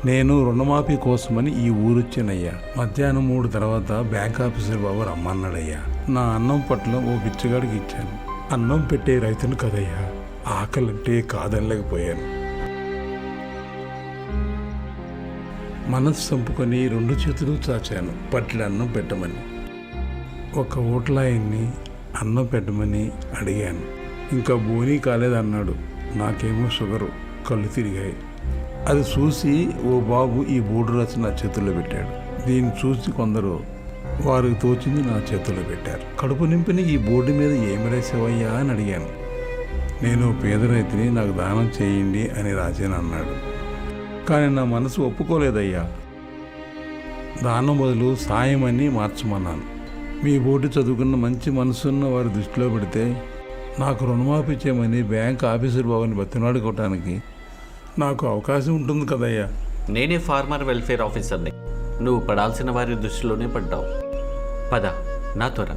నేను రుణమాఫీ కోసమని ఈ ఊరొచ్చానయ్యా. మధ్యాహ్నం 3 తర్వాత బ్యాంక్ ఆఫీసర్ బాబు రమ్మన్నాడయ్యా. నా అన్నం పట్ల ఓ బిచ్చగాడికి ఇచ్చాను. అన్నం పెట్టే రైతును కదయ్యా, ఆకలంటే కాదనలేకపోయాను. మనసు చంపుకొని 2 చేతులు చాచాను పట్టిన అన్నం పెట్టమని. ఒక హోటలాయన్ని అన్నం పెట్టమని అడిగాను. ఇంకా బోనీ కాలేదన్నాడు. నాకేమో షుగరు, కళ్ళు తిరిగాయి. అది చూసి ఓ బాబు ఈ బోర్డు రాసి నా చేతుల్లో పెట్టాడు. దీన్ని చూసి కొందరు వారికి తోచింది నా చేతుల్లో పెట్టారు. కడుపు నింపిన ఈ బోర్డు మీద ఏమి రాసావయ్యా అని అడిగాను. నేను పేద రైతుని, నాకు దానం చేయండి అని రాశాను అన్నాడు. కానీ నా మనసు ఒప్పుకోలేదయ్యా. దానం బదులు సాయం అని మార్చమన్నాను. మీ బోర్డు చదువుకున్న మంచి మనసున్న వారి దృష్టిలో పెడితే నాకు రుణమాఫీ చేయమని బ్యాంక్ ఆఫీసర్ బాబుని బతినాడుకోవటానికి నాకు అవకాశం ఉంటుంది కదయ్యా. నేనే ఫార్మర్ వెల్ఫేర్ ఆఫీసర్ని. నువ్వు పడాల్సిన వారి దృష్టిలోనే పడ్డావు. పద, నా త్వర.